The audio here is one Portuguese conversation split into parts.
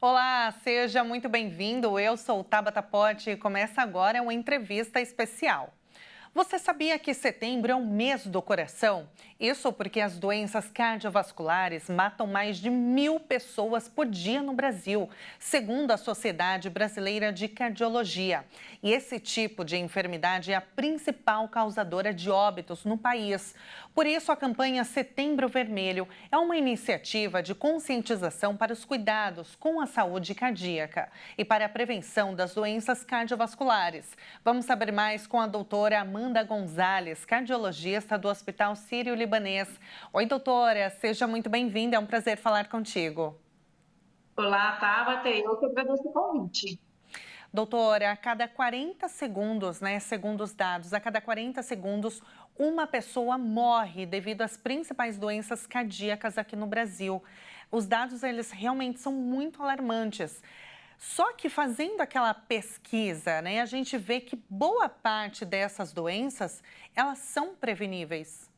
Olá, seja muito bem-vindo. Eu sou Tabata Pote e começa agora uma entrevista especial. Você sabia que setembro é o mês do coração? Isso porque as doenças cardiovasculares matam mais de 1.000 pessoas por dia no Brasil, segundo a Sociedade Brasileira de Cardiologia. E esse tipo de enfermidade é a principal causadora de óbitos no país. Por isso, a campanha Setembro Vermelho é uma iniciativa de conscientização para os cuidados com a saúde cardíaca e para a prevenção das doenças cardiovasculares. Vamos saber mais com a doutora Amanda Gonzalez, cardiologista do Hospital Sírio-Libanês. Oi, doutora, seja muito bem-vinda, é um prazer falar contigo. Olá, Tabata, eu que agradeço o convite. Doutora, a cada 40 segundos, segundo os dados, a cada 40 segundos, uma pessoa morre devido às principais doenças cardíacas aqui no Brasil. Os dados, eles realmente são muito alarmantes. Só que fazendo aquela pesquisa, a gente vê que boa parte dessas doenças, elas são preveníveis.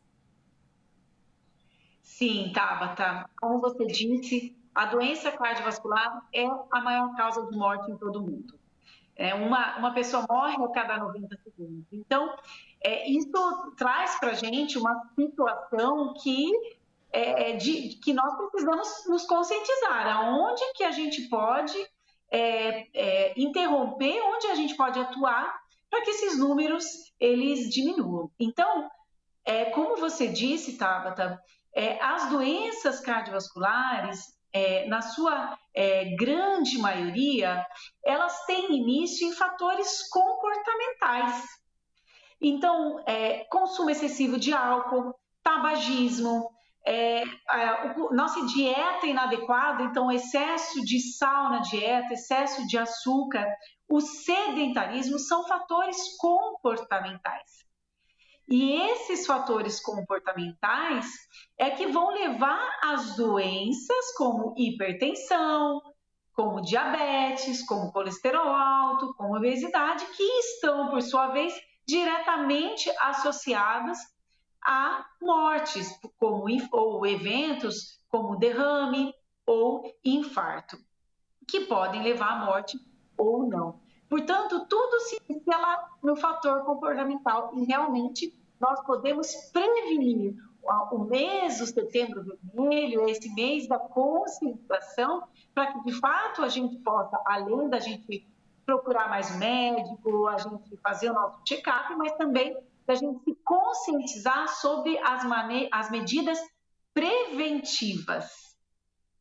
Sim, Tabata, como você disse, a doença cardiovascular é a maior causa de morte em todo o mundo. Uma pessoa morre a cada 90 segundos. Então, isso traz para a gente uma situação que nós precisamos nos conscientizar. Aonde que a gente pode interromper, onde a gente pode atuar para que esses números eles diminuam. Então, como você disse, Tabata, as doenças cardiovasculares, na sua grande maioria, elas têm início em fatores comportamentais. Então, consumo excessivo de álcool, tabagismo, nossa dieta inadequada, então excesso de sal na dieta, excesso de açúcar, o sedentarismo são fatores comportamentais. E esses fatores comportamentais é que vão levar às doenças como hipertensão, como diabetes, como colesterol alto, como obesidade, que estão, por sua vez, diretamente associadas a mortes, ou eventos como derrame ou infarto, que podem levar à morte ou não. Portanto, tudo se inicia lá no fator comportamental e realmente nós podemos prevenir o mês do Setembro Vermelho, esse mês da conscientização, para que de fato a gente possa, além da gente procurar mais um médico, a gente fazer o nosso check-up, mas também da gente se conscientizar sobre as medidas preventivas.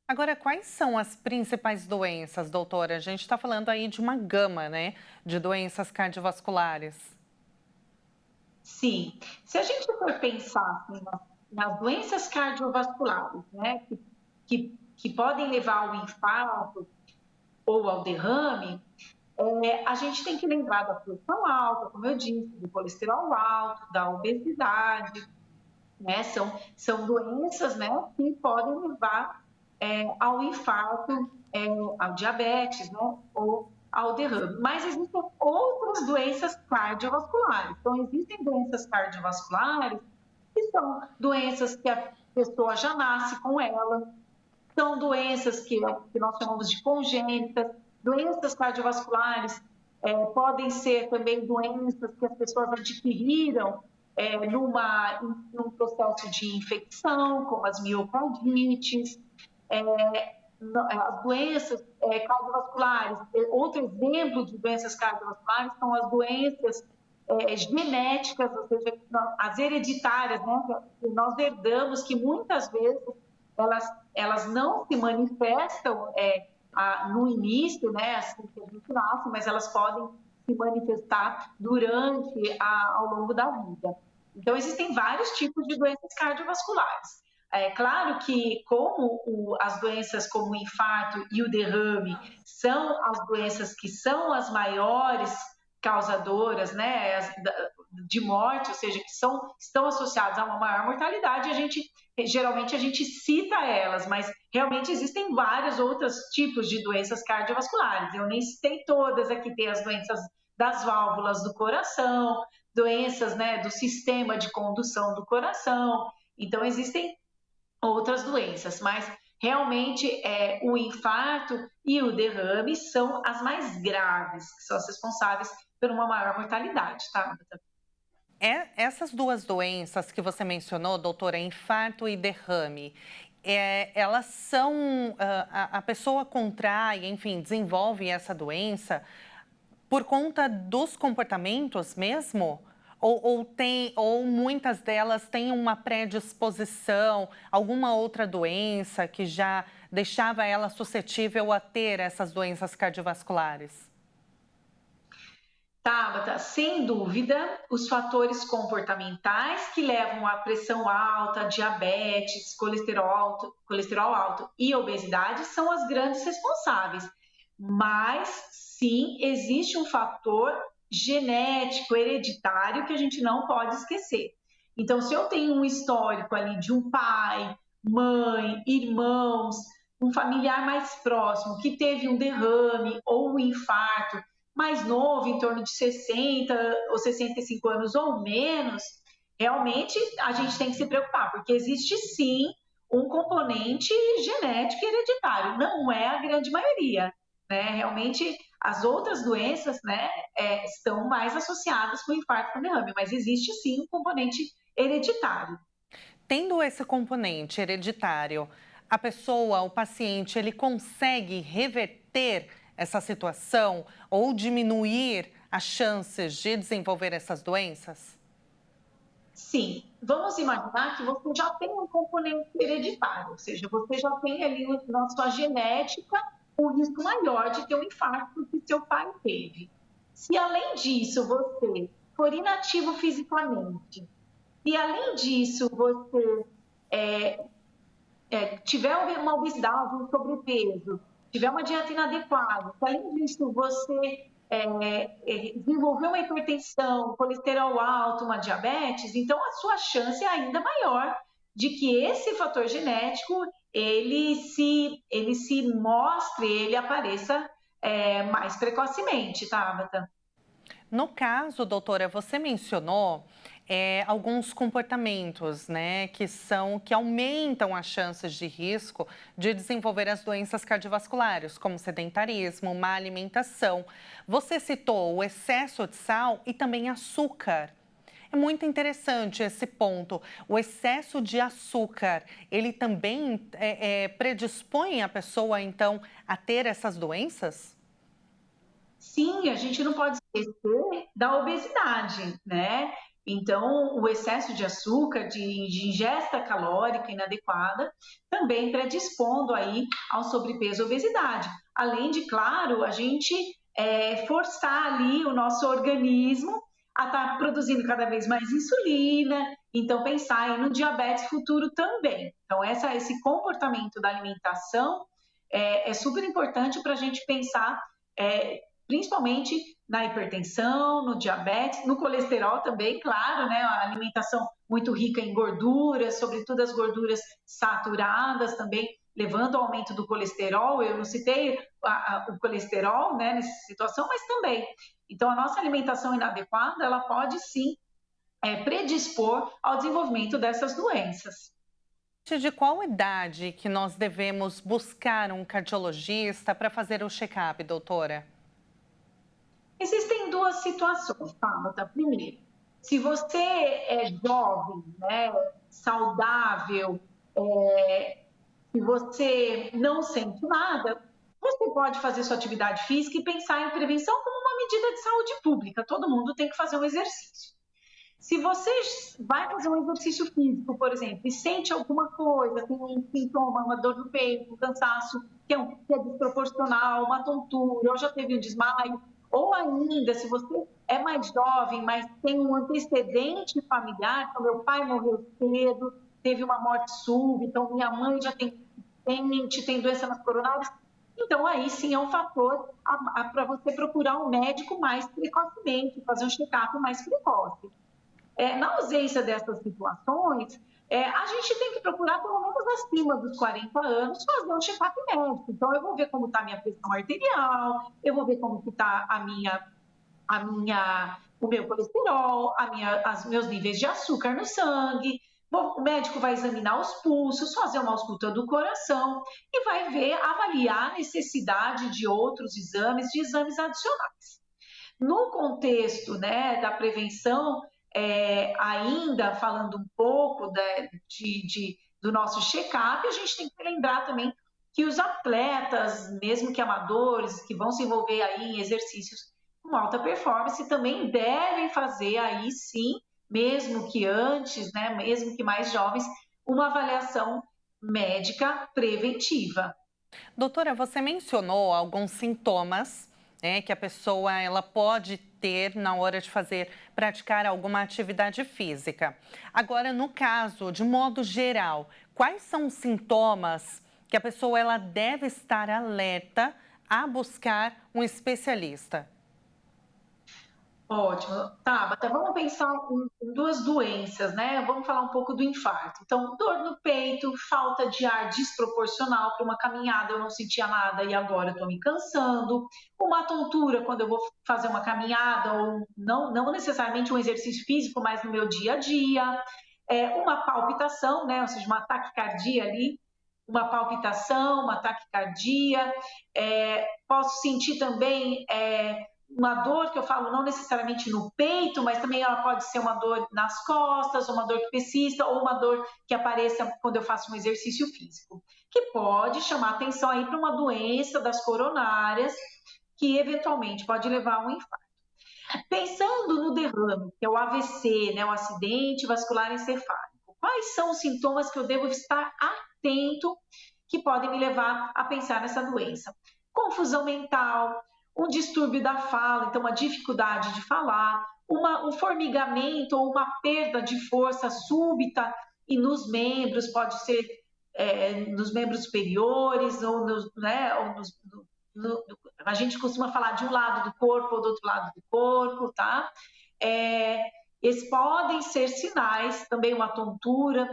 Agora, quais são as principais doenças, doutora? A gente está falando aí de uma gama, de doenças cardiovasculares. Sim. Se a gente for pensar assim, nas doenças cardiovasculares, que podem levar ao infarto ou ao derrame, a gente tem que lembrar da pressão alta, como eu disse, do colesterol alto, da obesidade, São doenças, que podem levar ao infarto, ao diabetes, ou ao derrame. Mas existem outras doenças cardiovasculares. Então, existem doenças cardiovasculares que são doenças que a pessoa já nasce com ela, são doenças que nós chamamos de congênitas, doenças cardiovasculares podem ser também doenças que as pessoas adquiriram num processo de infecção, como as miocardites, as doenças cardiovasculares. Outro exemplo de doenças cardiovasculares são as doenças genéticas, ou seja, as hereditárias, que nós herdamos, que muitas vezes elas não se manifestam no início, assim que a gente nasce, mas elas podem se manifestar ao longo da vida. Então, existem vários tipos de doenças cardiovasculares. É claro que como as doenças como o infarto e o derrame são as doenças que são as maiores causadoras, de morte, ou seja, que estão associadas a uma maior mortalidade, geralmente a gente cita elas, mas realmente existem vários outros tipos de doenças cardiovasculares. Eu nem citei todas aqui, tem as doenças das válvulas do coração, doenças, né, do sistema de condução do coração. Então, existem outras doenças, mas realmente o infarto e o derrame são as mais graves, que são as responsáveis por uma maior mortalidade, tá? Essas duas doenças que você mencionou, doutora, infarto e derrame, elas são. A pessoa contrai, enfim, desenvolve essa doença por conta dos comportamentos mesmo? Ou muitas delas têm uma predisposição, alguma outra doença que já deixava ela suscetível a ter essas doenças cardiovasculares? Tabata, sem dúvida, os fatores comportamentais que levam à pressão alta, diabetes, colesterol alto e obesidade são as grandes responsáveis. Mas sim, existe um fator genético, hereditário, que a gente não pode esquecer. Então, se eu tenho um histórico ali de um pai, mãe, irmãos, um familiar mais próximo que teve um derrame ou um infarto, mais novo, em torno de 60 ou 65 anos ou menos, realmente a gente tem que se preocupar, porque existe sim um componente genético e hereditário, não é a grande maioria, né? Realmente as outras doenças, né, estão mais associadas com o infarto e com derrame, mas existe sim um componente hereditário. Tendo esse componente hereditário, a pessoa, o paciente, ele consegue reverter essa situação ou diminuir as chances de desenvolver essas doenças? Sim, vamos imaginar que você já tem um componente hereditário, ou seja, você já tem ali na sua genética um risco maior de ter um infarto que seu pai teve. Se além disso você for inativo fisicamente, se além disso você é, tiver uma obesidade, um sobrepeso, tiver uma dieta inadequada, se além disso você desenvolver uma hipertensão, colesterol alto, uma diabetes, então a sua chance é ainda maior de que esse fator genético ele se mostre, ele apareça mais precocemente, Tabata? No caso, doutora, você mencionou alguns comportamentos, né, que aumentam as chances de risco de desenvolver as doenças cardiovasculares, como sedentarismo, má alimentação. Você citou o excesso de sal e também açúcar. É muito interessante esse ponto. O excesso de açúcar, ele também predispõe a pessoa, então, a ter essas doenças? Sim, a gente não pode esquecer da obesidade, né? Então, o excesso de açúcar, de ingesta calórica inadequada, também predispondo aí ao sobrepeso e obesidade. Além de, claro, a gente forçar ali o nosso organismo a estar produzindo cada vez mais insulina, então pensar aí no diabetes futuro também. Então, esse comportamento da alimentação é super importante para a gente pensar é, principalmente na hipertensão, no diabetes, no colesterol também, claro, né? A alimentação muito rica em gorduras, sobretudo as gorduras saturadas também, levando ao aumento do colesterol. Eu não citei o colesterol, né, nessa situação, mas também. Então, a nossa alimentação inadequada, ela pode sim predispor ao desenvolvimento dessas doenças. De qual idade que nós devemos buscar um cardiologista para fazer o check-up, doutora? Existem duas situações, Tabata. Primeiro, se você é jovem, né, saudável, se você não sente nada, você pode fazer sua atividade física e pensar em prevenção como uma medida de saúde pública. Todo mundo tem que fazer um exercício. Se você vai fazer um exercício físico, por exemplo, e sente alguma coisa, tem um sintoma, uma dor no peito, um cansaço que é desproporcional, uma tontura, ou já teve um desmaio, ou ainda, se você é mais jovem, mas tem um antecedente familiar, então meu pai morreu cedo, teve uma morte súbita, então minha mãe já tem doença nas coronárias, então aí sim é um fator para você procurar um médico mais precocemente, fazer um check-up mais precoce. Na ausência dessas situações, a gente tem que procurar, pelo menos acima dos 40 anos, fazer um check-up médico. Então, eu vou ver como está a minha pressão arterial, eu vou ver como está o meu colesterol, os meus níveis de açúcar no sangue. Bom, o médico vai examinar os pulsos, fazer uma ausculta do coração e vai ver, avaliar a necessidade de outros exames, de exames adicionais. No contexto, né, da prevenção, ainda falando um pouco do nosso check-up, a gente tem que lembrar também que os atletas, mesmo que amadores, que vão se envolver aí em exercícios com alta performance, também devem fazer aí sim, mesmo que antes, né, mesmo que mais jovens, uma avaliação médica preventiva. Doutora, você mencionou alguns sintomas, né, que a pessoa ela pode ter na hora de praticar alguma atividade física. Agora, no caso, de modo geral, quais são os sintomas que a pessoa ela deve estar alerta a buscar um especialista? Ótimo. Tá, então vamos pensar em duas doenças, né? Vamos falar um pouco do infarto. Então, dor no peito, falta de ar desproporcional para uma caminhada, eu não sentia nada e agora estou me cansando. Uma tontura quando eu vou fazer uma caminhada, ou não necessariamente um exercício físico, mas no meu dia a dia. Uma palpitação, né? Ou seja, uma taquicardia ali, uma palpitação, uma taquicardia. Posso sentir também uma dor que eu falo não necessariamente no peito, mas também ela pode ser uma dor nas costas, uma dor que persista, ou uma dor que apareça quando eu faço um exercício físico, que pode chamar atenção aí para uma doença das coronárias, que eventualmente pode levar a um infarto. Pensando no derrame, que é o AVC, né, o acidente vascular encefálico, quais são os sintomas que eu devo estar atento que podem me levar a pensar nessa doença? Confusão mental, um distúrbio da fala, então uma dificuldade de falar, um formigamento ou uma perda de força súbita e nos membros, pode ser nos membros superiores ou a gente costuma falar de um lado do corpo ou do outro lado do corpo, tá? Esses podem ser sinais, também uma tontura,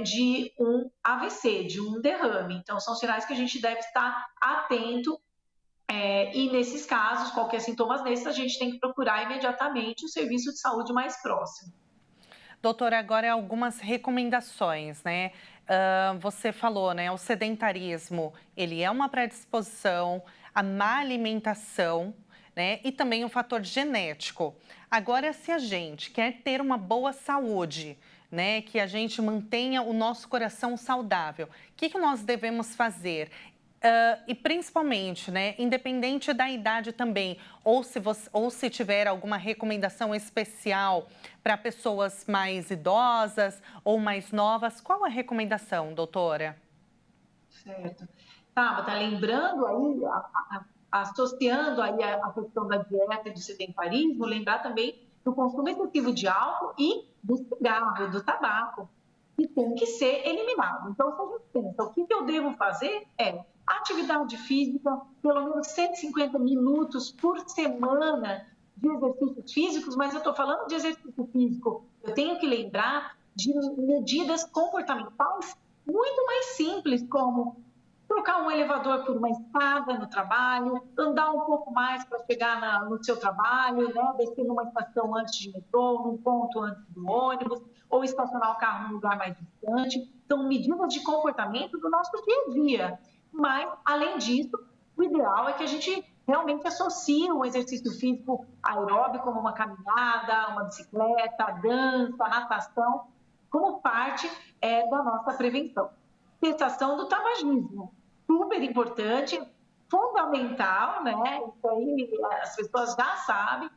de um AVC, de um derrame. Então, são sinais que a gente deve estar atento e nesses casos, qualquer sintomas desses, a gente tem que procurar imediatamente o serviço de saúde mais próximo. Doutora, agora algumas recomendações, né? Você falou, né? O sedentarismo, ele é uma predisposição, a má alimentação, né? E também o fator genético. Agora, se a gente quer ter uma boa saúde, né? Que a gente mantenha o nosso coração saudável, o que nós devemos fazer? E principalmente, né, independente da idade também, ou se tiver alguma recomendação especial para pessoas mais idosas ou mais novas, qual a recomendação, doutora? Certo. Tá lembrando aí, associando aí a questão da dieta e do sedentarismo, lembrar também do consumo excessivo de álcool e do cigarro, do tabaco, que tem que ser eliminado. Então, se a gente pensa, o que eu devo fazer atividade física, pelo menos 150 minutos por semana de exercícios físicos, mas eu estou falando de exercício físico, eu tenho que lembrar de medidas comportamentais muito mais simples, como trocar um elevador por uma escada no trabalho, andar um pouco mais para chegar no seu trabalho, né? Descer numa estação antes de metrô, num ponto antes do ônibus, ou estacionar o carro num lugar mais distante. São medidas de comportamento do nosso dia a dia. Mas, além disso, o ideal é que a gente realmente associe um exercício físico aeróbico, como uma caminhada, uma bicicleta, dança, natação, como parte da nossa prevenção. Cessação do tabagismo, super importante, fundamental, né? Isso aí as pessoas já sabem.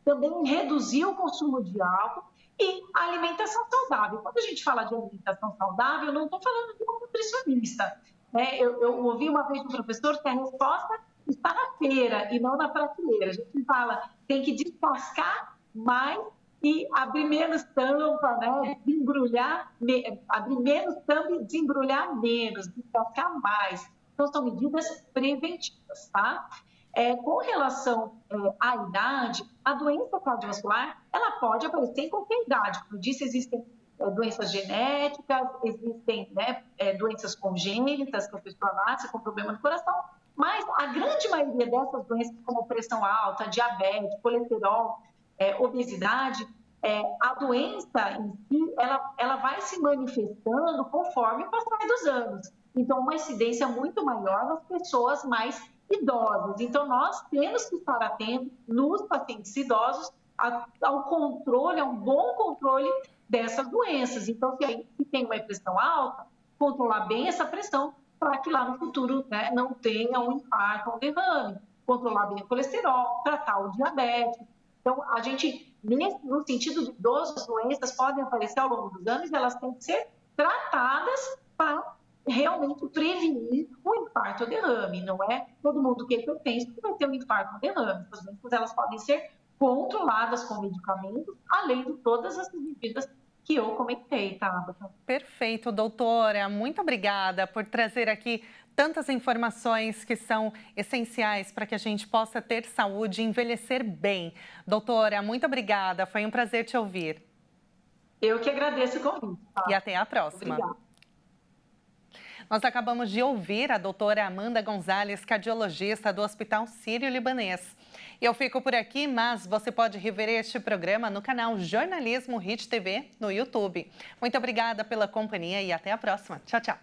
Também reduzir o consumo de álcool e a alimentação saudável. Quando a gente fala de alimentação saudável, eu não estou falando de um nutricionista. Né? Eu ouvi uma vez de um professor que a resposta está na feira e não na prateleira. A gente fala, tem que descascar mais e abrir menos tampa, né? Desembrulhar, abrir menos tampa e desembrulhar menos, descascar mais. Então, são medidas preventivas, tá? Com relação à idade, a doença cardiovascular, ela pode aparecer em qualquer idade. Como eu disse, existem doenças genéticas, existem, né, doenças congênitas, que a pessoa nasce com problema no coração, Mas a grande maioria dessas doenças, como pressão alta, diabetes, colesterol, obesidade, a doença em si, ela vai se manifestando conforme o passar dos anos. Então, uma incidência muito maior nas pessoas mais idosas. Então, nós temos que estar atentos nos pacientes idosos ao controle, a um bom controle dessas doenças. Então, se tem uma pressão alta, controlar bem essa pressão para que lá no futuro, né, não tenha um infarto ou um derrame. Controlar bem o colesterol, tratar o diabetes. Então, a gente, no sentido de idoso, as doenças podem aparecer ao longo dos anos e elas têm que ser tratadas para realmente prevenir o infarto ou derrame. Não é todo mundo que é hipertenso que vai ter um infarto ou derrame. As doenças, elas podem ser controladas com medicamentos, além de todas essas medidas que eu comentei, tá? Perfeito, doutora. Muito obrigada por trazer aqui tantas informações que são essenciais para que a gente possa ter saúde e envelhecer bem. Doutora, muito obrigada. Foi um prazer te ouvir. Eu que agradeço o convite. Tá? E até a próxima. Obrigada. Nós acabamos de ouvir a doutora Amanda Gonzalez, cardiologista do Hospital Sírio-Libanês. Eu fico por aqui, mas você pode rever este programa no canal Jornalismo Hit TV no YouTube. Muito obrigada pela companhia e até a próxima. Tchau, tchau.